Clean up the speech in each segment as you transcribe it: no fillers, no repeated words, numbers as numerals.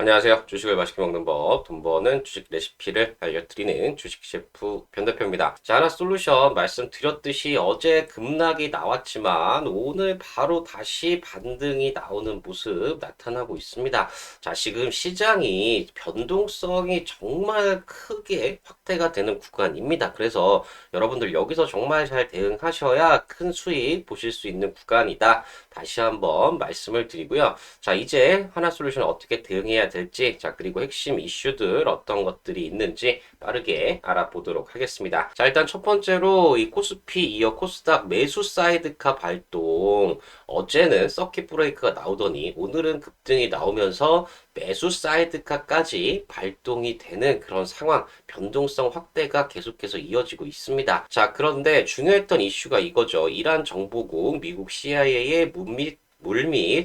안녕하세요. 주식을 맛있게 먹는 법, 돈 버는 주식 레시피를 알려드리는 주식 셰프 변대표입니다. 자, 하나솔루션 말씀드렸듯이 어제 급락이 나왔지만 오늘 바로 다시 반등이 나오는 모습 나타나고 있습니다. 자, 지금 시장이 변동성이 정말 크게 확대가 되는 구간입니다. 그래서 여러분들 여기서 정말 잘 대응하셔야 큰 수익 보실 수 있는 구간이다. 다시 한번 말씀을 드리고요. 자, 이제 하나솔루션 어떻게 대응해야 될지, 자, 그리고 핵심 이슈들 어떤 것들이 있는지 빠르게 알아보도록 하겠습니다. 자, 일단 첫 번째로 이 코스피 이어 코스닥 매수 사이드카 발동. 어제는 서킷 브레이크가 나오더니 오늘은 급등이 나오면서 매수 사이드카까지 발동이 되는 그런 상황, 변동성 확대가 계속해서 이어지고 있습니다. 자, 그런데 중요했던 이슈가 이거죠. 이란 정보국, 미국 CIA의 물밑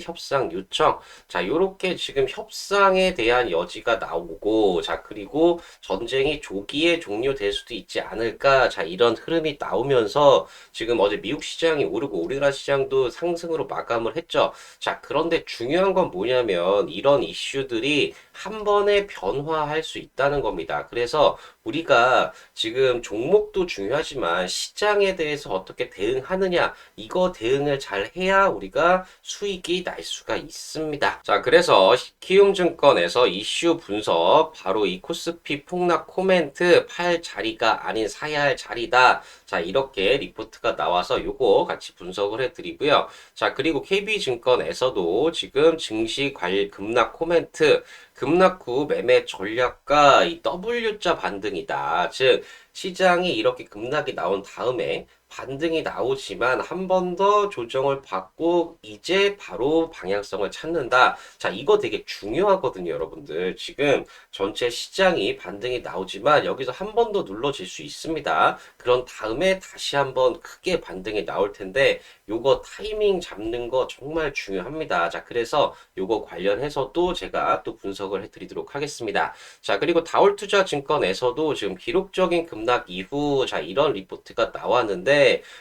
협상 요청. 자, 요렇게 지금 협상에 대한 여지가 나오고, 자, 그리고 전쟁이 조기에 종료될 수도 있지 않을까. 자, 이런 흐름이 나오면서 지금 어제 미국 시장이 오르고 우리나라 시장도 상승으로 마감을 했죠. 자, 그런데 중요한 건 뭐냐면 이런 이슈들이 한 번에 변화할 수 있다는 겁니다. 그래서 우리가 지금 종목도 중요하지만 시장에 대해서 어떻게 대응하느냐, 이거 대응을 잘 해야 우리가 수익이 날 수가 있습니다. 자, 그래서 키움증권에서 이슈 분석, 바로 이 코스피 폭락 코멘트, 팔 자리가 아닌 사야 할 자리다. 자, 이렇게 리포트가 나와서 요거 같이 분석을 해드리고요. 자, 그리고 KB증권에서도 지금 증시 급락 코멘트, 급락 후 매매 전략과 이 W자 반등이다. 즉, 시장이 이렇게 급락이 나온 다음에 반등이 나오지만 한 번 더 조정을 받고 이제 바로 방향성을 찾는다. 자, 이거 되게 중요하거든요, 여러분들. 지금 전체 시장이 반등이 나오지만 여기서 한 번 더 눌러질 수 있습니다. 그런 다음에 다시 한번 크게 반등이 나올 텐데 요거 타이밍 잡는 거 정말 중요합니다. 자, 그래서 요거 관련해서도 제가 또 분석을 해드리도록 하겠습니다. 자, 그리고 다올투자증권에서도 지금 기록적인 급락 이후 자, 이런 리포트가 나왔는데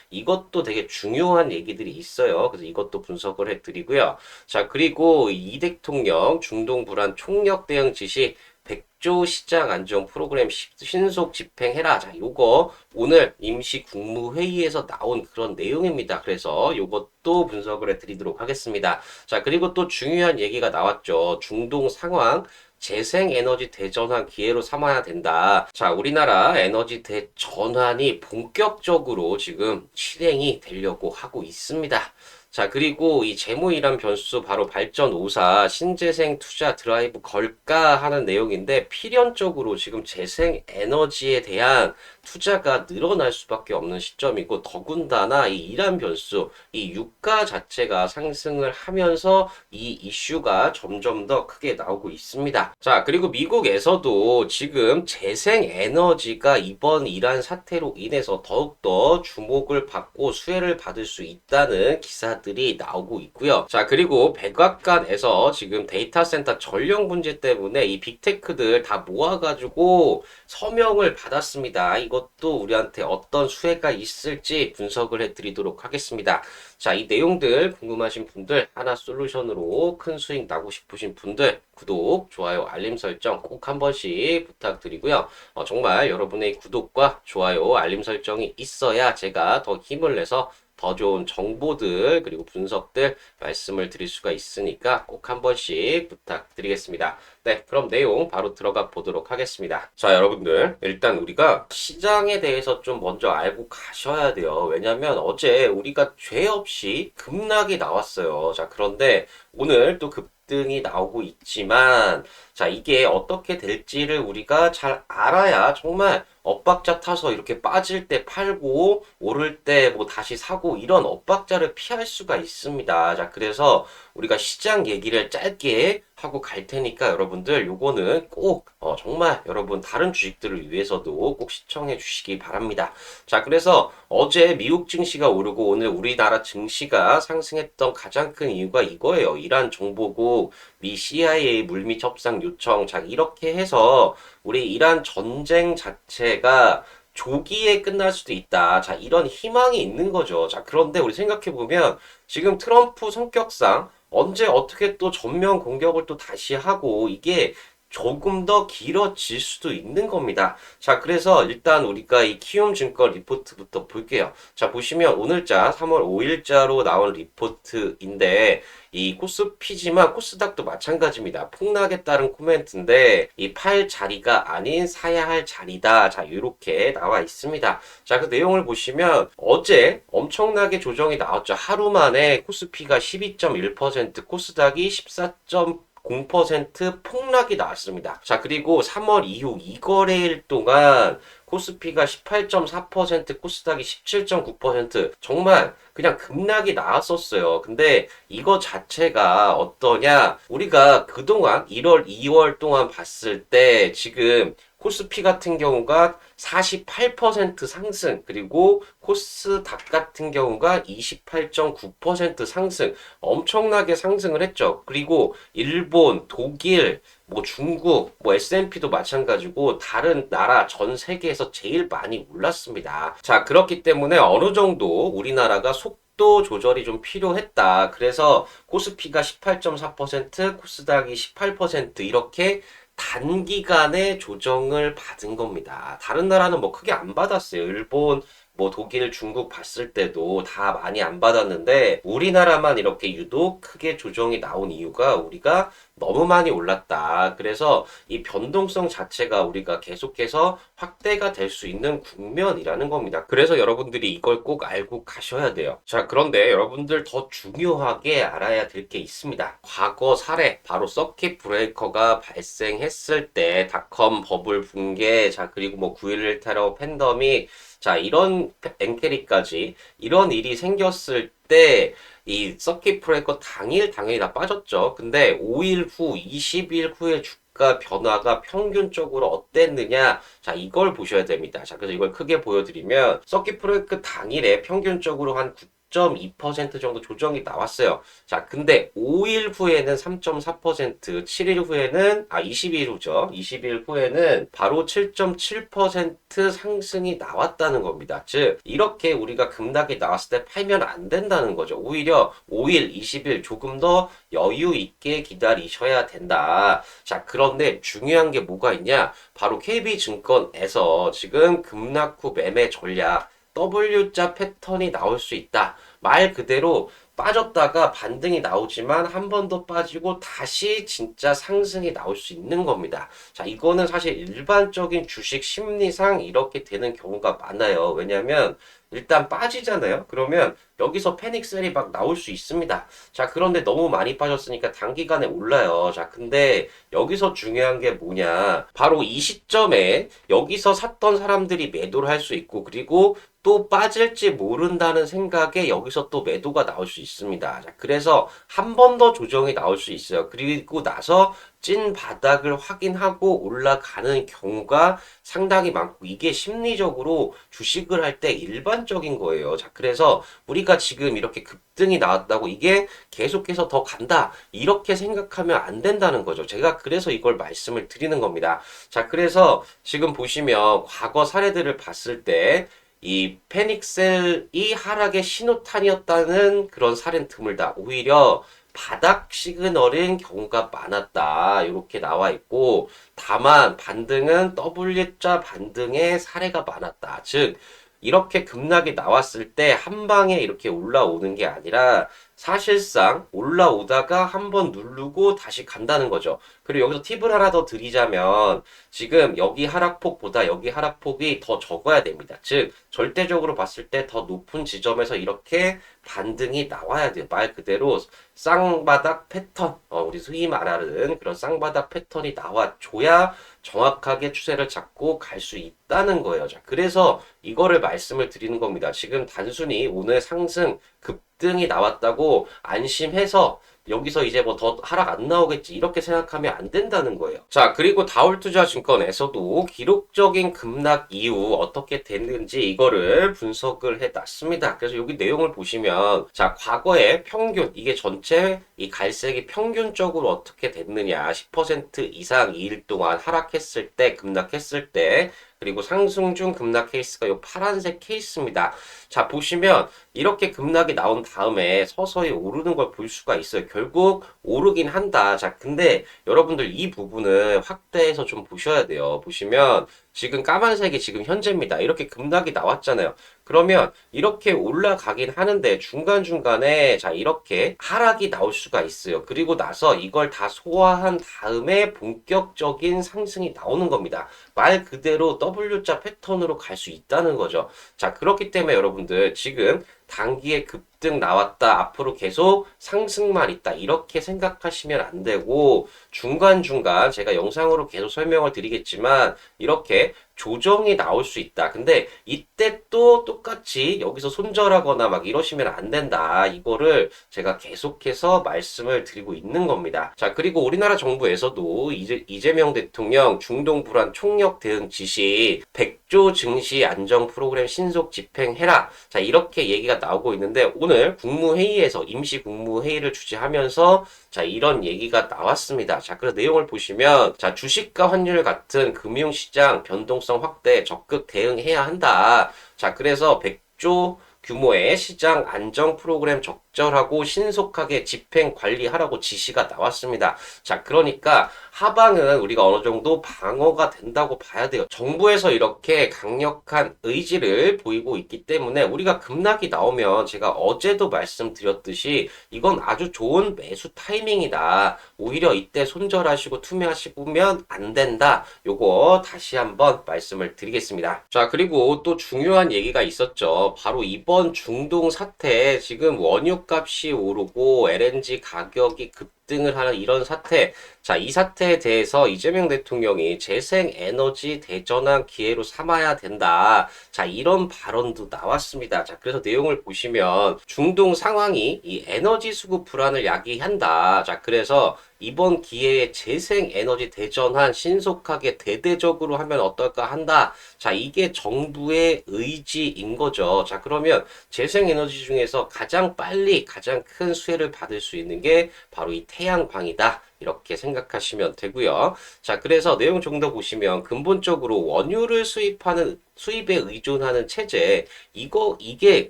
이것도 되게 중요한 얘기들이 있어요. 그래서 이것도 분석을 해드리고요. 자, 그리고 이 대통령 중동 불안 총력 대응 지시 100조 시장 안정 프로그램 신속 집행해라. 자, 요거 오늘 임시 국무회의에서 나온 그런 내용입니다. 그래서 요것도 분석을 해드리도록 하겠습니다. 자, 그리고 또 중요한 얘기가 나왔죠. 중동 상황, 재생에너지 대전환 기회로 삼아야 된다. 자, 우리나라 에너지 대전환이 본격적으로 지금 실행이 되려고 하고 있습니다. 자, 그리고 이 재무이란 변수 바로 발전 5사 신재생 투자 드라이브 걸까 하는 내용인데 필연적으로 지금 재생 에너지에 대한 투자가 늘어날 수밖에 없는 시점이고 더군다나 이 이란 변수, 이 유가 자체가 상승을 하면서 이 이슈가 점점 더 크게 나오고 있습니다. 자, 그리고 미국에서도 지금 재생 에너지가 이번 이란 사태로 인해서 더욱더 주목을 받고 수혜를 받을 수 있다는 기사들이 나오고 있고요. 자, 그리고 백악관에서 지금 데이터 센터 전력 문제 때문에 이 빅테크들 다 모아가지고 서명을 받았습니다. 이것도 우리한테 어떤 수혜가 있을지 분석을 해드리도록 하겠습니다. 자, 이 내용들 궁금하신 분들, 하나솔루션으로 큰 수익 나고 싶으신 분들, 구독, 좋아요, 알림 설정 꼭 한 번씩 부탁드리고요. 정말 여러분의 구독과 좋아요, 알림 설정이 있어야 제가 더 힘을 내서 더 좋은 정보들 그리고 분석들 말씀을 드릴 수가 있으니까 꼭 한 번씩 부탁드리겠습니다. 네, 그럼 내용 바로 들어가 보도록 하겠습니다. 자, 여러분들 일단 우리가 시장에 대해서 좀 먼저 알고 가셔야 돼요. 왜냐면 어제 우리가 죄 없이 급락이 나왔어요. 자, 그런데 오늘 또 급등이 나오고 있지만 자, 이게 어떻게 될지를 우리가 잘 알아야 정말 엇박자 타서 이렇게 빠질 때 팔고 오를 때 뭐 다시 사고 이런 엇박자를 피할 수가 있습니다. 자, 그래서 우리가 시장 얘기를 짧게 하고 갈 테니까 여러분들 요거는 꼭 정말 여러분 다른 주식들을 위해서도 꼭 시청해 주시기 바랍니다. 자, 그래서 어제 미국 증시가 오르고 오늘 우리나라 증시가 상승했던 가장 큰 이유가 이거예요. 이란 정보국, 미 CIA 물밑 협상 요청. 자, 이렇게 해서 우리 이란 전쟁 자체가 조기에 끝날 수도 있다. 자, 이런 희망이 있는 거죠. 자, 그런데 우리 생각해 보면 지금 트럼프 성격상 언제 어떻게 또 전면 공격을 또 다시 하고 이게 조금 더 길어질 수도 있는 겁니다. 자, 그래서 일단 우리가 이 키움증권 리포트부터 볼게요. 자, 보시면 오늘자 3월 5일자로 나온 리포트인데 이 코스피지만 코스닥도 마찬가지입니다. 폭락에 따른 코멘트인데 이 팔 자리가 아닌 사야 할 자리다. 자, 이렇게 나와 있습니다. 자, 그 내용을 보시면 어제 엄청나게 조정이 나왔죠. 하루 만에 코스피가 12.1%, 코스닥이 14.0% 폭락이 나왔습니다. 자, 그리고 3월 이후 2거래일 동안 코스피가 18.4%, 코스닥이 17.9% 정말 그냥 급락이 나왔었어요. 근데 이거 자체가 어떠냐? 우리가 그동안 1월, 2월 동안 봤을 때 지금 코스피 같은 경우가 48% 상승, 그리고 코스닥 같은 경우가 28.9% 상승, 엄청나게 상승을 했죠. 그리고 일본, 독일, 뭐 중국, 뭐 S&P도 마찬가지고 다른 나라 전 세계에서 제일 많이 올랐습니다. 자, 그렇기 때문에 어느 정도 우리나라가 속도 조절이 좀 필요했다. 그래서 코스피가 18.4%, 코스닥이 18% 이렇게 단기간에 조정을 받은 겁니다. 다른 나라는 뭐 크게 안 받았어요. 일본, 뭐 독일, 중국 봤을 때도 다 많이 안 받았는데 우리나라만 이렇게 유독 크게 조정이 나온 이유가 우리가 너무 많이 올랐다. 그래서 이 변동성 자체가 우리가 계속해서 확대가 될 수 있는 국면이라는 겁니다. 그래서 여러분들이 이걸 꼭 알고 가셔야 돼요. 자, 그런데 여러분들 더 중요하게 알아야 될 게 있습니다. 과거 사례, 바로 서킷 브레이커가 발생했을 때 닷컴 버블 붕괴, 자, 그리고 뭐 9.11 테러 팬데믹, 자, 이런 엔케리까지 이런 일이 생겼을 때 이 서킷 브레이커 당일이 다 빠졌죠. 근데 5일 후, 20일 후에 주가 변화가 평균적으로 어땠느냐? 자, 이걸 보셔야 됩니다. 자, 그래서 이걸 크게 보여드리면 서킷 브레이크 당일에 평균적으로 한 9.2% 정도 조정이 나왔어요. 자, 근데 5일 후에는 3.4%, 7일 후에는, 20일 후죠. 20일 후에는 바로 7.7% 상승이 나왔다는 겁니다. 즉, 이렇게 우리가 급락이 나왔을 때 팔면 안 된다는 거죠. 오히려 5일, 20일 조금 더 여유 있게 기다리셔야 된다. 자, 그런데 중요한 게 뭐가 있냐? 바로 KB증권에서 지금 급락 후 매매 전략, W자 패턴이 나올 수 있다. 말 그대로 빠졌다가 반등이 나오지만 한 번 더 빠지고 다시 진짜 상승이 나올 수 있는 겁니다. 자, 이거는 사실 일반적인 주식 심리상 이렇게 되는 경우가 많아요. 왜냐면 일단 빠지잖아요. 그러면 여기서 패닉셀이 막 나올 수 있습니다. 자, 그런데 너무 많이 빠졌으니까 단기간에 올라요. 자, 근데 여기서 중요한 게 뭐냐? 바로 이 시점에 여기서 샀던 사람들이 매도를 할 수 있고, 그리고 또 빠질지 모른다는 생각에 여기서 또 매도가 나올 수 있습니다. 자, 그래서 한 번 더 조정이 나올 수 있어요. 그리고 나서 찐 바닥을 확인하고 올라가는 경우가 상당히 많고 이게 심리적으로 주식을 할 때 일반적인 거예요. 자, 그래서 우리가 지금 이렇게 급등이 나왔다고 이게 계속해서 더 간다. 이렇게 생각하면 안 된다는 거죠. 제가 그래서 이걸 말씀을 드리는 겁니다. 자, 그래서 지금 보시면 과거 사례들을 봤을 때 이 패닉셀이 하락의 신호탄이었다는 그런 사례는 드물다. 오히려 바닥 시그널인 경우가 많았다. 이렇게 나와 있고, 다만 반등은 W자 반등의 사례가 많았다. 즉, 이렇게 급락이 나왔을 때 한 방에 이렇게 올라오는 게 아니라 사실상 올라오다가 한번 누르고 다시 간다는 거죠. 그리고 여기서 팁을 하나 더 드리자면 지금 여기 하락폭보다 여기 하락폭이 더 적어야 됩니다. 즉 절대적으로 봤을 때 더 높은 지점에서 이렇게 반등이 나와야 돼요. 말 그대로 쌍바닥 패턴, 우리 흔히 말하는 그런 쌍바닥 패턴이 나와줘야 정확하게 추세를 잡고 갈 수 있다는 거예요. 자, 그래서 이거를 말씀을 드리는 겁니다. 지금 단순히 오늘 상승 급등이 나왔다고 안심해서 여기서 이제 뭐 더 하락 안 나오겠지 이렇게 생각하면 안 된다는 거예요. 자, 그리고 다울투자증권에서도 기록적인 급락 이후 어떻게 됐는지 이거를 분석을 해놨습니다. 그래서 여기 내용을 보시면 자, 과거의 평균 이게 전체 이 갈색이 평균적으로 어떻게 됐느냐 10% 이상 2일 동안 하락했을 때 급락했을 때 그리고 상승 중 급락 케이스가 요 파란색 케이스입니다. 자, 보시면 이렇게 급락이 나온 다음에 서서히 오르는 걸 볼 수가 있어요. 결국 오르긴 한다. 자, 근데 여러분들 이 부분을 확대해서 좀 보셔야 돼요. 보시면 지금 까만색이 지금 현재입니다. 이렇게 급락이 나왔잖아요. 그러면 이렇게 올라가긴 하는데 중간중간에 자 이렇게 하락이 나올 수가 있어요. 그리고 나서 이걸 다 소화한 다음에 본격적인 상승이 나오는 겁니다. 말 그대로 W자 패턴으로 갈 수 있다는 거죠. 자, 그렇기 때문에 여러분들 지금 단기에 급등 나왔다. 앞으로 계속 상승만 있다. 이렇게 생각하시면 안 되고 중간중간 제가 영상으로 계속 설명을 드리겠지만 이렇게 조정이 나올 수 있다. 근데 이때 또 똑같이 여기서 손절하거나 막 이러시면 안 된다. 이거를 제가 계속해서 말씀을 드리고 있는 겁니다. 자, 그리고 우리나라 정부에서도 이재명 대통령 중동 불안 총력 대응 지시 100조 증시 안정 프로그램 신속 집행해라. 자, 이렇게 얘기가 나오고 있는데 오늘 국무회의에서 임시 국무회의를 주재하면서 자, 이런 얘기가 나왔습니다. 자, 그래서 내용을 보시면 자, 주식과 환율 같은 금융시장 변동성 확대에 적극 대응해야 한다. 자, 그래서 100조 규모의 시장 안정 프로그램 적절하고 신속하게 집행 관리하라고 지시가 나왔습니다. 자, 그러니까 하방은 우리가 어느 정도 방어가 된다고 봐야 돼요. 정부에서 이렇게 강력한 의지를 보이고 있기 때문에 우리가 급락이 나오면 제가 어제도 말씀드렸듯이 이건 아주 좋은 매수 타이밍이다. 오히려 이때 손절하시고 투매하시면 안 된다. 요거 다시 한번 말씀을 드리겠습니다. 자, 그리고 또 중요한 얘기가 있었죠. 바로 이번 중동 사태, 지금 원유값이 오르고 LNG 가격이 급등을 하는 이런 사태. 자, 이 사태에 대해서 이재명 대통령이 재생에너지 대전환 기회로 삼아야 된다. 자, 이런 발언도 나왔습니다. 자, 그래서 내용을 보시면 중동 상황이 이 에너지 수급 불안을 야기한다. 자, 그래서 이번 기회에 재생에너지 대전환 신속하게 대대적으로 하면 어떨까 한다. 자, 이게 정부의 의지인 거죠. 자, 그러면 재생에너지 중에서 가장 빨리 가장 큰 수혜를 받을 수 있는 게 바로 이 태양광이다. 이렇게 생각하시면 되고요. 자, 그래서 내용 좀 더 보시면 근본적으로 원유를 수입에 의존하는 체제, 이게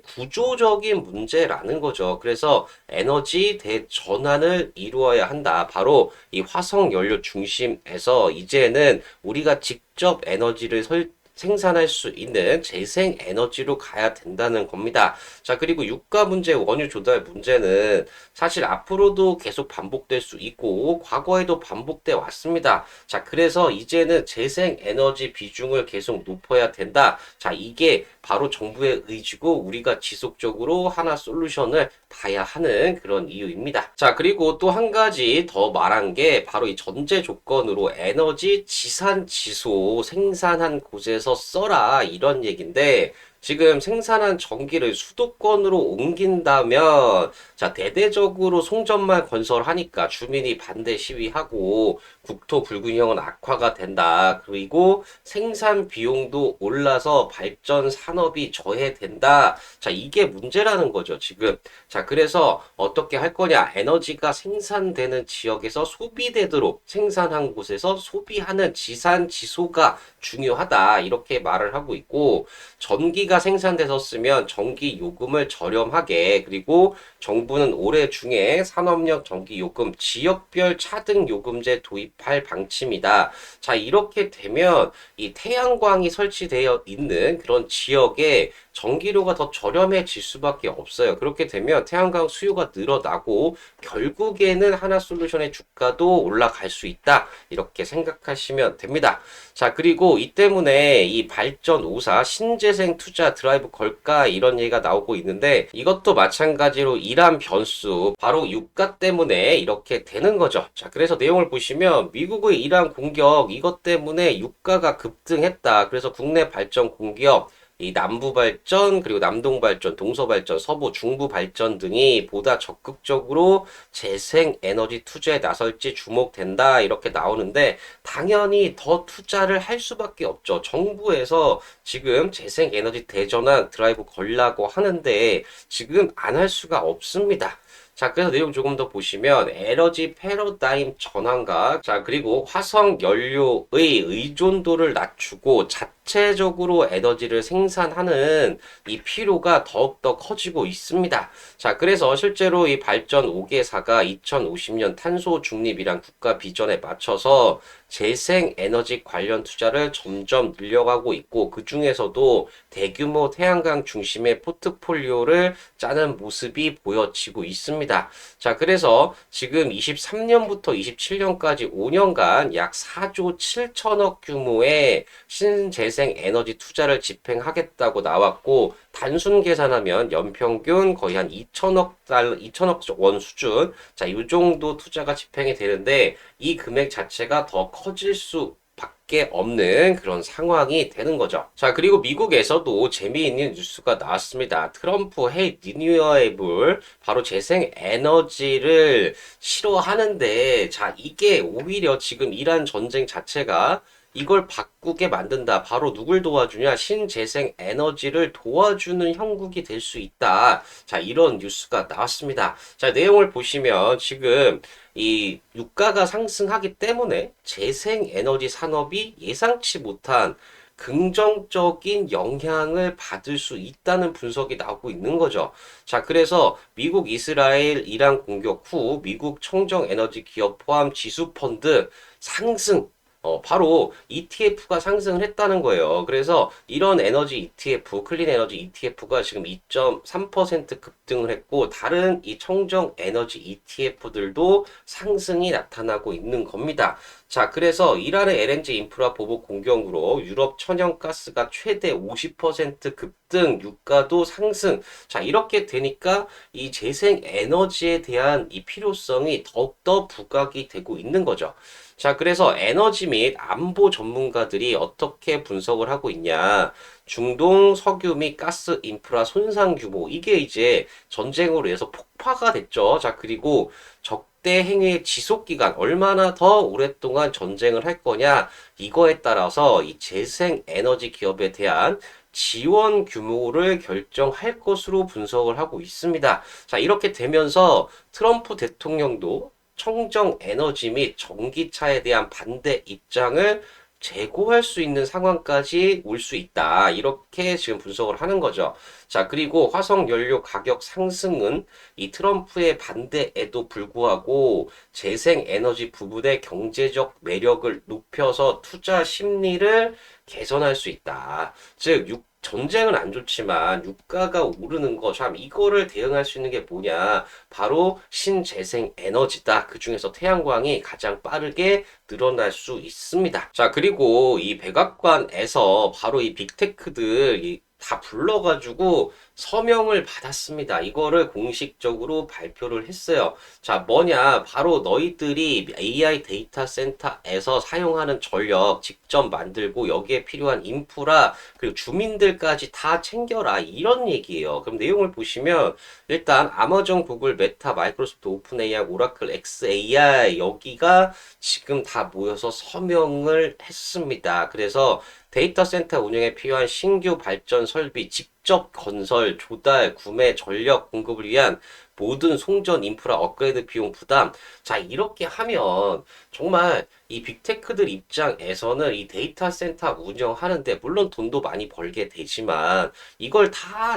구조적인 문제라는 거죠. 그래서 에너지 대전환을 이루어야 한다. 바로 이 화석 연료 중심에서 이제는 우리가 직접 에너지를 생산할 수 있는 재생 에너지로 가야 된다는 겁니다. 자, 그리고 유가 문제, 원유 조달 문제는 사실 앞으로도 계속 반복될 수 있고 과거에도 반복돼 왔습니다. 자, 그래서 이제는 재생 에너지 비중을 계속 높여야 된다. 자, 이게 바로 정부의 의지고 우리가 지속적으로 하나 솔루션을 봐야 하는 그런 이유입니다. 자, 그리고 또 한 가지 더 말한 게 바로 이 전제 조건으로 에너지 지산지소 생산한 곳에서 써라 이런 얘기인데 지금 생산한 전기를 수도권으로 옮긴다면 자 대대적으로 송전망 건설하니까 주민이 반대 시위하고 국토 불균형은 악화가 된다. 그리고 생산 비용도 올라서 발전 산업이 저해된다. 자 이게 문제라는 거죠 지금. 자 그래서 어떻게 할 거냐. 에너지가 생산되는 지역에서 소비되도록 생산한 곳에서 소비하는 지산지소가 중요하다. 이렇게 말을 하고 있고 전기가 생산돼서 쓰면 전기 요금을 저렴하게 그리고 정부는 올해 중에 산업용 전기 요금 지역별 차등 요금제 도입할 방침이다. 자 이렇게 되면 이 태양광이 설치되어 있는 그런 지역에 전기료가 더 저렴해질 수밖에 없어요. 그렇게 되면 태양광 수요가 늘어나고 결국에는 하나솔루션의 주가도 올라갈 수 있다. 이렇게 생각하시면 됩니다. 자 그리고 이 때문에 이 발전 5사 신재생 투자 드라이브 걸까 이런 얘기가 나오고 있는데 이것도 마찬가지로 이란 변수 바로 유가 때문에 이렇게 되는 거죠. 자 그래서 내용을 보시면 미국의 이란 공격 이것 때문에 유가가 급등했다. 그래서 국내 발전 공기업 이 남부 발전 그리고 남동 발전, 동서 발전, 서부, 중부 발전 등이 보다 적극적으로 재생 에너지 투자에 나설지 주목된다 이렇게 나오는데 당연히 더 투자를 할 수밖에 없죠. 정부에서 지금 재생 에너지 대전환 드라이브 걸라고 하는데 지금 안 할 수가 없습니다. 자, 그래서 내용 조금 더 보시면 에너지 패러다임 전환과 자, 그리고 화석 연료의 의존도를 낮추고 자체적으로 에너지를 생산하는 이 필요가 더욱더 커지고 있습니다. 자, 그래서 실제로 이 발전 5개사가 2050년 탄소 중립이란 국가 비전에 맞춰서 재생 에너지 관련 투자를 점점 늘려가고 있고 그 중에서도 대규모 태양광 중심의 포트폴리오를 짜는 모습이 보여지고 있습니다. 자, 그래서 지금 23년부터 27년까지 5년간 약 4조 7천억 규모의 신재생 에너지 투자를 집행하겠다고 나왔고 단순 계산하면 연평균 거의 한 2천억 달러, 2천억 원 수준. 자, 이 정도 투자가 집행이 되는데 이 금액 자체가 더 커질 수 밖에 없는 그런 상황이 되는 거죠. 자, 그리고 미국에서도 재미있는 뉴스가 나왔습니다. 트럼프 헤이 리뉴어에블 바로 재생 에너지를 싫어하는데 자, 이게 오히려 지금 이란 전쟁 자체가 이걸 바꾸게 만든다. 바로 누굴 도와주냐? 신재생 에너지를 도와주는 형국이 될 수 있다. 자, 이런 뉴스가 나왔습니다. 자, 내용을 보시면 지금 이 유가가 상승하기 때문에 재생 에너지 산업이 예상치 못한 긍정적인 영향을 받을 수 있다는 분석이 나오고 있는 거죠. 자, 그래서 미국, 이스라엘, 이란 공격 후 미국 청정 에너지 기업 포함 지수 펀드 상승 바로 ETF가 상승을 했다는 거예요. 그래서 이런 에너지 ETF, 클린 에너지 ETF가 지금 2.3% 급등을 했고, 다른 이 청정 에너지 ETF들도 상승이 나타나고 있는 겁니다. 자, 그래서 이란의 LNG 인프라 보복 공격으로 유럽 천연가스가 최대 50% 급등, 유가도 상승. 자, 이렇게 되니까 이 재생 에너지에 대한 이 필요성이 더욱더 부각이 되고 있는 거죠. 자, 그래서 에너지 및 안보 전문가들이 어떻게 분석을 하고 있냐. 중동 석유 및 가스 인프라 손상 규모. 이게 이제 전쟁으로 해서 폭파가 됐죠. 자, 그리고 적대 행위의 지속 기간. 얼마나 더 오랫동안 전쟁을 할 거냐. 이거에 따라서 이 재생 에너지 기업에 대한 지원 규모를 결정할 것으로 분석을 하고 있습니다. 자, 이렇게 되면서 트럼프 대통령도 청정 에너지 및 전기차에 대한 반대 입장을 재고할 수 있는 상황까지 올 수 있다. 이렇게 지금 분석을 하는 거죠. 자, 그리고 화석 연료 가격 상승은 이 트럼프의 반대에도 불구하고 재생 에너지 부분의 경제적 매력을 높여서 투자 심리를 개선할 수 있다. 즉, 전쟁은 안 좋지만 유가가 오르는 거, 참 이거를 대응할 수 있는 게 뭐냐? 바로 신재생 에너지다. 그 중에서 태양광이 가장 빠르게 늘어날 수 있습니다. 자, 그리고 이 백악관에서 바로 이 빅테크들 다 불러가지고 서명을 받았습니다. 이거를 공식적으로 발표를 했어요. 자, 뭐냐? 바로 너희들이 AI 데이터 센터에서 사용하는 전력 직접 만들고 여기에 필요한 인프라 그리고 주민들까지 다 챙겨라. 이런 얘기예요. 그럼 내용을 보시면 일단 아마존, 구글, 메타, 마이크로소프트, 오픈 AI, 오라클, XAI 여기가 지금 다 모여서 서명을 했습니다. 그래서 데이터 센터 운영에 필요한 신규 발전 설비, 직접 건설, 조달, 구매, 전력 공급을 위한 모든 송전 인프라 업그레이드 비용 부담. 자, 이렇게 하면 정말 이 빅테크들 입장에서는 이 데이터 센터 운영하는데 물론 돈도 많이 벌게 되지만 이걸 다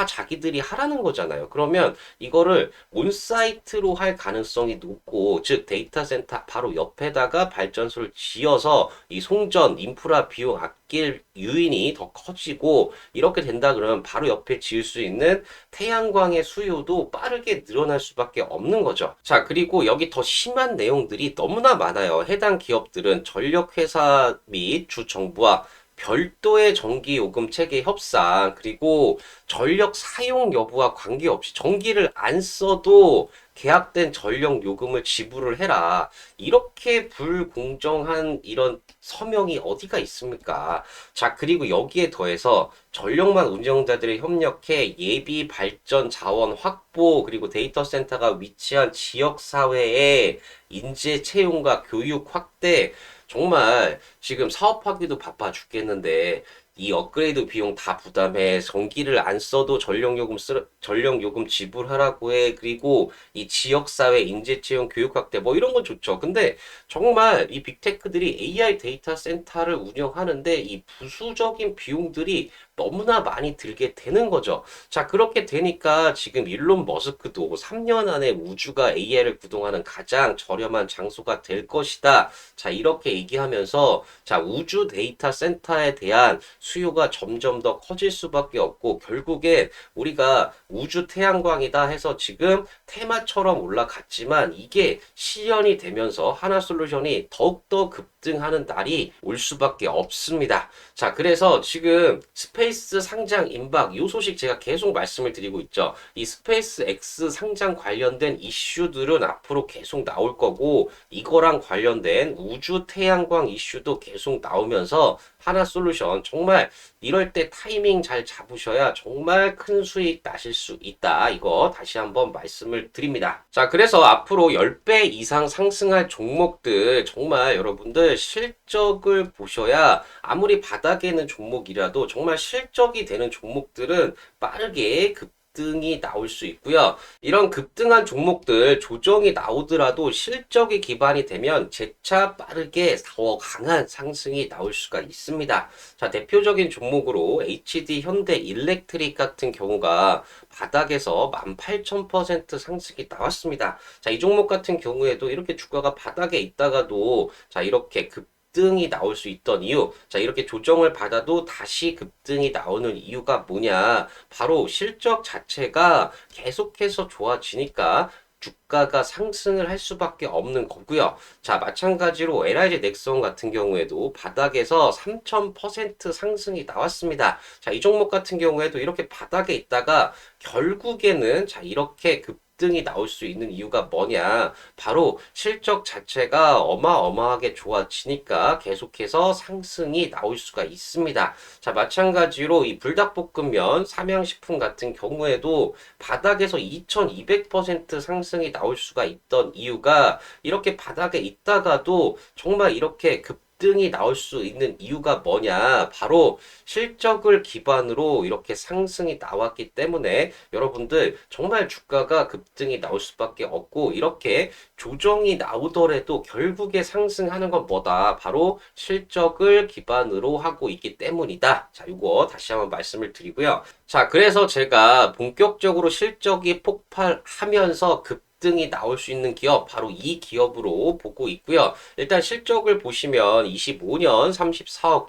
자기들이 하라는 거잖아요. 그러면 이거를 온사이트로 할 가능성이 높고, 즉 데이터 센터 바로 옆에다가 발전소를 지어서 이 송전 인프라 비용 아낄 유인이 더 커지고, 이렇게 된다 그러면 바로 옆에 지을 수 있는 태양광의 수요도 빠르게 늘어날 수밖에 없는 거죠. 자, 그리고 여기 더 심한 내용들이 너무나 많아요. 해당 기업들은 전력회사 및 주 정부와 별도의 전기요금 체계 협상, 그리고 전력 사용 여부와 관계없이 전기를 안 써도 계약된 전력 요금을 지불을 해라. 이렇게 불공정한 이런 서명이 어디가 있습니까? 자, 그리고 여기에 더해서 전력망 운영자들이 협력해 예비 발전 자원 확보, 그리고 데이터 센터가 위치한 지역 사회의 인재 채용과 교육 확대, 정말 지금 사업하기도 바빠 죽겠는데 이 업그레이드 비용 다 부담해. 전기를 안 써도 전력요금 지불하라고 해. 그리고 이 지역사회 인재채용 교육 확대 뭐 이런 건 좋죠. 근데 정말 이 빅테크들이 AI 데이터 센터를 운영하는데 이 부수적인 비용들이 너무나 많이 들게 되는 거죠. 자, 그렇게 되니까 지금 일론 머스크도 3년 안에 우주가 AI를 구동하는 가장 저렴한 장소가 될 것이다. 자, 이렇게 얘기하면서 자, 우주 데이터 센터에 대한 수요가 점점 더 커질 수밖에 없고 결국엔 우리가 우주 태양광이다 해서 지금 테마처럼 올라갔지만 이게 실현이 되면서 하나솔루션이 더욱더 급등하는 날이 올 수밖에 없습니다. 자, 그래서 지금 스페이스 상장 임박 요 소식 제가 계속 말씀을 드리고 있죠. 이 스페이스 X 상장 관련된 이슈들은 앞으로 계속 나올 거고 이거랑 관련된 우주 태양광 이슈도 계속 나오면서 하나솔루션 정말 이럴 때 타이밍 잘 잡으셔야 정말 큰 수익 나실 수 있다. 이거 다시 한번 말씀을 드립니다. 자, 그래서 앞으로 10배 이상 상승할 종목들 정말 여러분들 실적을 보셔야 아무리 바닥에 있는 종목이라도 정말 실적이 되는 종목들은 빠르게 급등이 나올 수 있고요. 이런 급등한 종목들 조정이 나오더라도 실적이 기반이 되면 재차 빠르게 더 강한 상승이 나올 수가 있습니다. 자, 대표적인 종목으로 HD 현대 일렉트릭 같은 경우가 바닥에서 18,000% 상승이 나왔습니다. 자, 이 종목 같은 경우에도 이렇게 주가가 바닥에 있다가도 자, 이렇게 급등이 나올 수 있던 이유. 자, 이렇게 조정을 받아도 다시 급등이 나오는 이유가 뭐냐? 바로 실적 자체가 계속해서 좋아지니까 주가가 상승을 할 수밖에 없는 거고요. 자, 마찬가지로 LIG 넥슨 같은 경우에도 바닥에서 3000% 상승이 나왔습니다. 자, 이 종목 같은 경우에도 이렇게 바닥에 있다가 결국에는 자, 이렇게 급등이 나올 수 있는 이유가 뭐냐? 바로 실적 자체가 어마어마하게 좋아지니까 계속해서 상승이 나올 수가 있습니다. 자, 마찬가지로 이 불닭볶음면, 삼양식품 같은 경우에도 바닥에서 2200% 상승이 나올 수가 있던 이유가 이렇게 바닥에 있다가도 정말 이렇게 급등이 나올 수 있는 이유가 뭐냐? 바로 실적을 기반으로 이렇게 상승이 나왔기 때문에 여러분들 정말 주가가 급등이 나올 수밖에 없고 이렇게 조정이 나오더라도 결국에 상승하는 건 뭐다? 바로 실적을 기반으로 하고 있기 때문이다. 자, 이거 다시 한번 말씀을 드리고요. 자, 그래서 제가 본격적으로 실적이 폭발하면서 급등이 나올 수 있는 기업, 바로 이 기업으로 보고 있고요. 일단 실적을 보시면 25년 34억,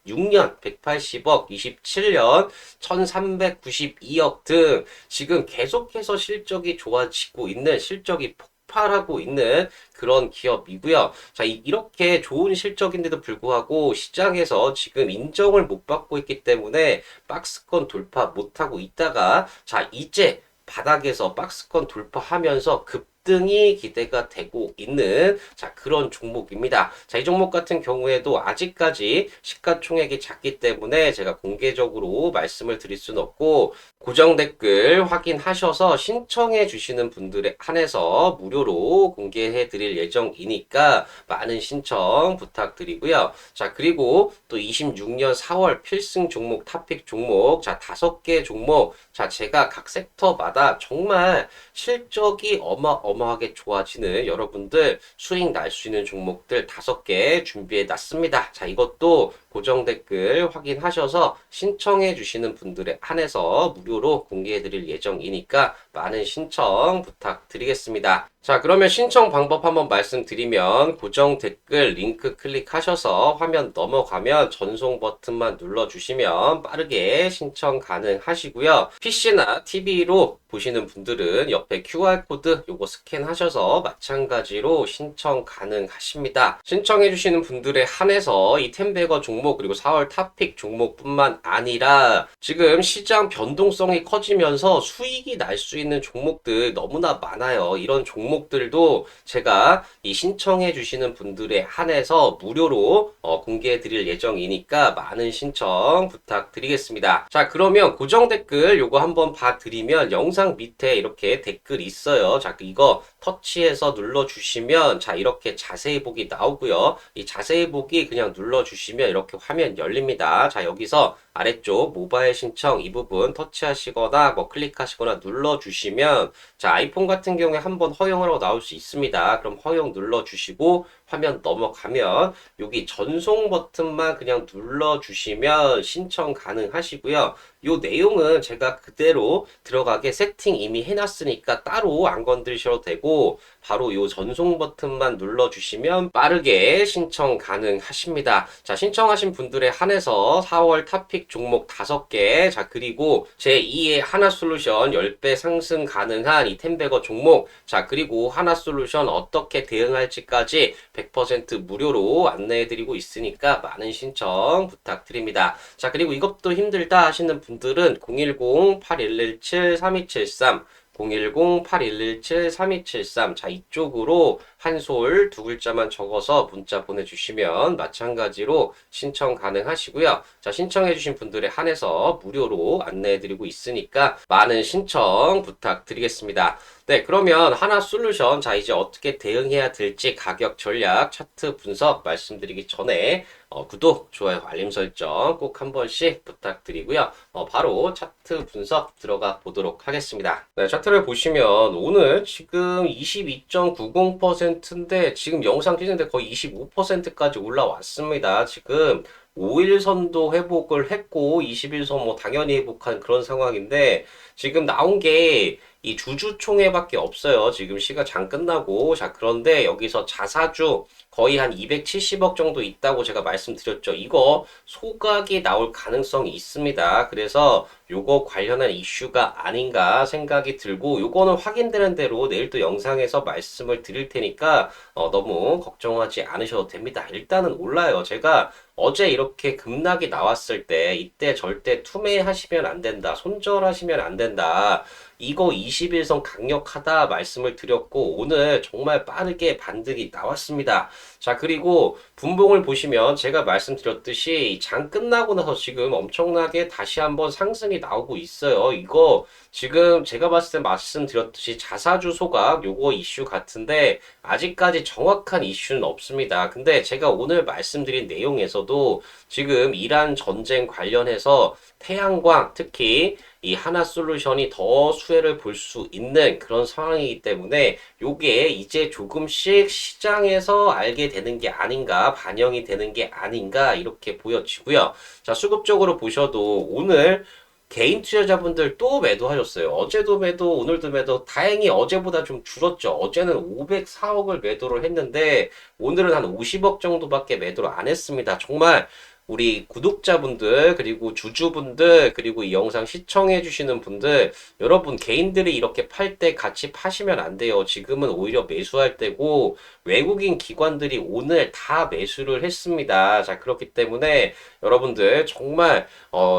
26년 180억, 27년 1392억 등 지금 계속해서 실적이 좋아지고 있는 실적이 폭발하고 있는 그런 기업이고요. 자, 이렇게 좋은 실적인데도 불구하고 시장에서 지금 인정을 못 받고 있기 때문에 박스권 돌파 못하고 있다가 자, 이제 바닥에서 박스권 돌파하면서 급등이 기대가 되고 있는 자, 그런 종목입니다. 자, 이 종목 같은 경우에도 아직까지 시가총액이 작기 때문에 제가 공개적으로 말씀을 드릴 수는 없고 고정 댓글 확인하셔서 신청해 주시는 분들에 한해서 무료로 공개해 드릴 예정이니까 많은 신청 부탁드리고요. 자, 그리고 또 26년 4월 필승 종목, 탑픽 종목, 자, 5개 종목, 자, 제가 각 섹터마다 정말 실적이 어마어마하게 좋아지는 여러분들 수익 날 수 있는 종목들 5개 준비해 놨습니다. 자, 이것도 고정 댓글 확인하셔서 신청해 주시는 분들에 한해서 무료로 공개해 드릴 예정이니까 많은 신청 부탁드리겠습니다. 자, 그러면 신청 방법 한번 말씀드리면 고정 댓글 링크 클릭하셔서 화면 넘어가면 전송 버튼만 눌러주시면 빠르게 신청 가능하시고요. PC나 TV로 보시는 분들은 옆에 QR코드 요거 스캔하셔서 마찬가지로 신청 가능하십니다. 신청해 주시는 분들에 한해서 이 템베거 종목 그리고 4월 탑픽 종목뿐만 아니라 지금 시장 변동성이 커지면서 수익이 날 수 있는 종목들 너무나 많아요. 이런 종목들도 제가 이 신청해 주시는 분들에 한해서 무료로 공개해 드릴 예정이니까 많은 신청 부탁드리겠습니다. 자, 그러면 고정 댓글 요거 한번 봐드리면 영상 밑에 이렇게 댓글 있어요. 자, 이거 터치해서 눌러주시면 자, 이렇게 자세히 보기 나오고요. 이 자세히 보기 그냥 눌러주시면 이렇게 이렇게 화면 열립니다. 자, 여기서 아래쪽 모바일 신청 이 부분 터치하시거나 뭐 클릭하시거나 눌러주시면 자, 아이폰 같은 경우에 한번 허용을 하고 나올 수 있습니다. 그럼 허용 눌러주시고 화면 넘어가면 여기 전송 버튼만 그냥 눌러주시면 신청 가능하시고요. 요 내용은 제가 그대로 들어가게 세팅 이미 해놨으니까 따로 안 건드리셔도 되고 바로 요 전송 버튼만 눌러주시면 빠르게 신청 가능하십니다. 자, 신청하신 분들에 한해서 4월 탑픽 종목 5개, 자, 그리고 제2의 하나솔루션 10배 상승 가능한 이 텐베거 종목, 자, 그리고 하나솔루션 어떻게 대응할지까지 100% 무료로 안내해드리고 있으니까 많은 신청 부탁드립니다. 자, 그리고 이것도 힘들다 하시는 분들은 010-8117-3273 010-8117-3273 자, 이쪽으로 한솔 두 글자만 적어서 문자 보내주시면 마찬가지로 신청 가능하시고요. 자, 신청해주신 분들에 한해서 무료로 안내해드리고 있으니까 많은 신청 부탁드리겠습니다. 네, 그러면 하나솔루션 자, 이제 어떻게 대응해야 될지 가격 전략 차트 분석 말씀드리기 전에 구독, 좋아요, 알림 설정 꼭 한 번씩 부탁드리고요. 바로 차트 분석 들어가 보도록 하겠습니다. 네, 차트를 보시면 오늘 지금 22.90%인데 지금 영상 찍는데 거의 25%까지 올라왔습니다. 지금 5일선도 회복을 했고 21선 뭐 당연히 회복한 그런 상황인데 지금 나온 게 이 주주총회밖에 없어요. 지금 시가 장 끝나고 자, 그런데 여기서 자사주 거의 한 270억 정도 있다고 제가 말씀드렸죠. 이거 소각이 나올 가능성이 있습니다. 그래서 요거 관련한 이슈가 아닌가 생각이 들고 요거는 확인되는 대로 내일 또 영상에서 말씀을 드릴 테니까 너무 걱정하지 않으셔도 됩니다. 일단은 올라요. 제가 어제 이렇게 급락이 나왔을 때 이때 절대 투매하시면 안 된다. 손절하시면 안 된다. 이거 21선 강력하다 말씀을 드렸고 오늘 정말 빠르게 반등이 나왔습니다. 자, 그리고 분봉을 보시면 제가 말씀드렸듯이 장 끝나고 나서 지금 엄청나게 다시 한번 상승이 나오고 있어요. 이거 지금 제가 봤을 때 말씀드렸듯이 자사주 소각 요거 이슈 같은데 아직까지 정확한 이슈는 없습니다. 근데 제가 오늘 말씀드린 내용에서도 지금 이란 전쟁 관련해서 태양광 특히 이 하나솔루션이 더 수혜를 볼 수 있는 그런 상황이기 때문에 요게 이제 조금씩 시장에서 알게 되는 게 아닌가, 반영이 되는 게 아닌가 이렇게 보여지고요. 자, 수급적으로 보셔도 오늘 개인 투자자분들 또 매도하셨어요. 어제도 매도, 오늘도 매도. 다행히 어제보다 좀 줄었죠. 어제는 504억을 매도를 했는데 오늘은 한 50억 정도밖에 매도를 안 했습니다. 정말 우리 구독자분들 그리고 주주분들 그리고 이 영상 시청해 주시는 분들 여러분 개인들이 이렇게 팔 때 같이 파시면 안 돼요. 지금은 오히려 매수할 때고 외국인 기관들이 오늘 다 매수를 했습니다. 자, 그렇기 때문에 여러분들 정말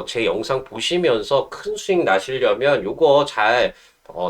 제 영상 보시면서 큰 수익 나시려면 요거 잘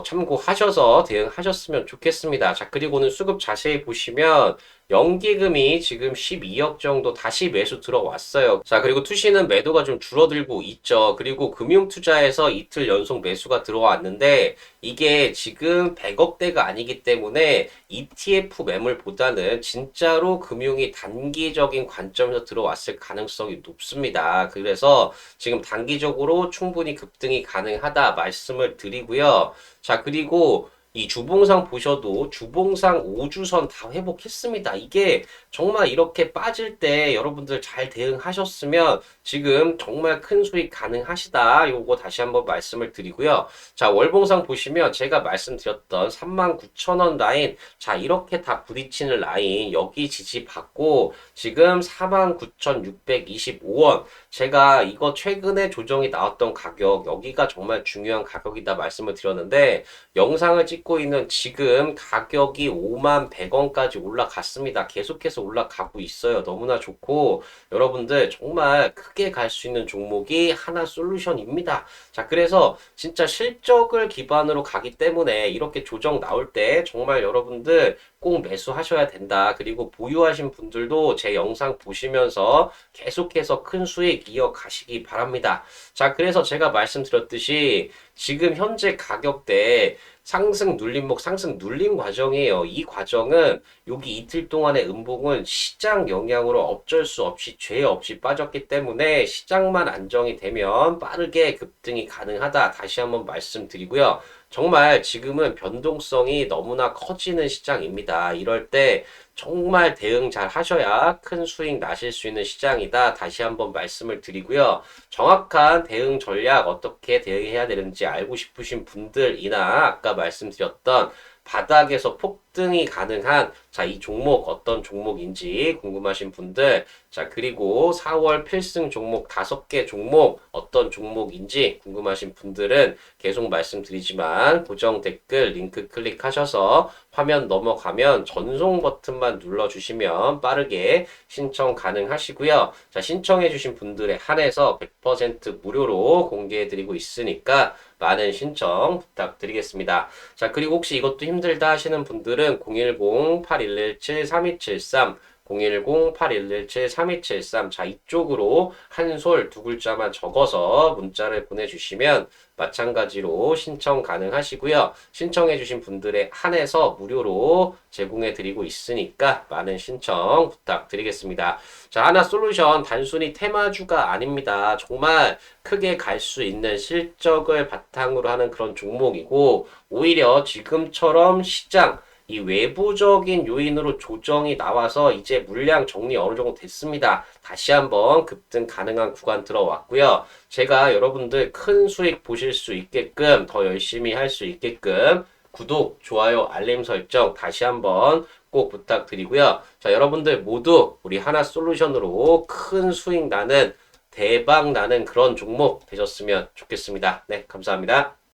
참고하셔서 대응하셨으면 좋겠습니다. 자, 그리고는 수급 자세히 보시면 연기금이 지금 12억 정도 다시 매수 들어왔어요. 자, 그리고 투시는 매도가 좀 줄어들고 있죠. 그리고 금융투자에서 이틀 연속 매수가 들어왔는데 이게 지금 100억대가 아니기 때문에 ETF 매물보다는 진짜로 금융이 단기적인 관점에서 들어왔을 가능성이 높습니다. 그래서 지금 단기적으로 충분히 급등이 가능하다 말씀을 드리고요. 자, 그리고 이 주봉상 보셔도 주봉상 5주선 다 회복했습니다. 이게 정말 이렇게 빠질 때 여러분들 잘 대응하셨으면 지금 정말 큰 수익 가능하시다. 요거 다시 한번 말씀을 드리고요. 자, 월봉상 보시면 제가 말씀드렸던 39,000원 라인, 자, 이렇게 다 부딪히는 라인 여기 지지 받고 지금 49,625원, 제가 이거 최근에 조정이 나왔던 가격 여기가 정말 중요한 가격이다 말씀을 드렸는데 영상을 찍고 있는 지금 가격이 51,100원까지 올라갔습니다. 계속해서 올라가고 있어요. 너무나 좋고 여러분들 정말 크게 갈 수 있는 종목이 하나솔루션입니다. 자, 그래서 진짜 실적을 기반으로 가기 때문에 이렇게 조정 나올 때 정말 여러분들 꼭 매수하셔야 된다. 그리고 보유하신 분들도 제 영상 보시면서 계속해서 큰 수익 이어가시기 바랍니다. 자, 그래서 제가 말씀드렸듯이 지금 현재 가격대 상승 눌림목 상승 눌림 과정이에요. 이 과정은 여기 이틀 동안의 음봉은 시장 영향으로 어쩔 수 없이 죄 없이 빠졌기 때문에 시장만 안정이 되면 빠르게 급등이 가능하다. 다시 한번 말씀드리고요. 정말 지금은 변동성이 너무나 커지는 시장입니다. 이럴 때 정말 대응 잘 하셔야 큰 수익 나실 수 있는 시장이다. 다시 한번 말씀을 드리고요. 정확한 대응 전략 어떻게 대응해야 되는지 알고 싶으신 분들이나 아까 말씀드렸던 바닥에서 폭등이 가능한 이 종목 어떤 종목인지 궁금하신 분들 그리고 4월 필승 종목 5개 종목 어떤 종목인지 궁금하신 분들은 계속 말씀드리지만 고정 댓글 링크 클릭하셔서 화면 넘어가면 전송 버튼만 눌러주시면 빠르게 신청 가능하시고요. 신청해주신 분들에 한해서 100% 무료로 공개해드리고 있으니까 많은 신청 부탁드리겠습니다. 그리고 혹시 이것도 힘들다 하시는 분들은 010-8117-3273 010-8117-3273 이쪽으로 한 솔 두 글자만 적어서 문자를 보내주시면 마찬가지로 신청 가능하시고요. 신청해주신 분들에 한해서 무료로 제공해드리고 있으니까 많은 신청 부탁드리겠습니다. 하나솔루션 단순히 테마주가 아닙니다. 정말 크게 갈 수 있는 실적을 바탕으로 하는 그런 종목이고 오히려 지금처럼 시장 이 외부적인 요인으로 조정이 나와서 이제 물량 정리 어느 정도 됐습니다. 다시 한번 급등 가능한 구간 들어왔고요. 제가 여러분들 큰 수익 보실 수 있게끔 더 열심히 할 수 있게끔 구독, 좋아요, 알림 설정 다시 한번 꼭 부탁드리고요. 여러분들 모두 우리 하나솔루션으로 큰 수익 나는 대박 나는 그런 종목 되셨으면 좋겠습니다. 네, 감사합니다.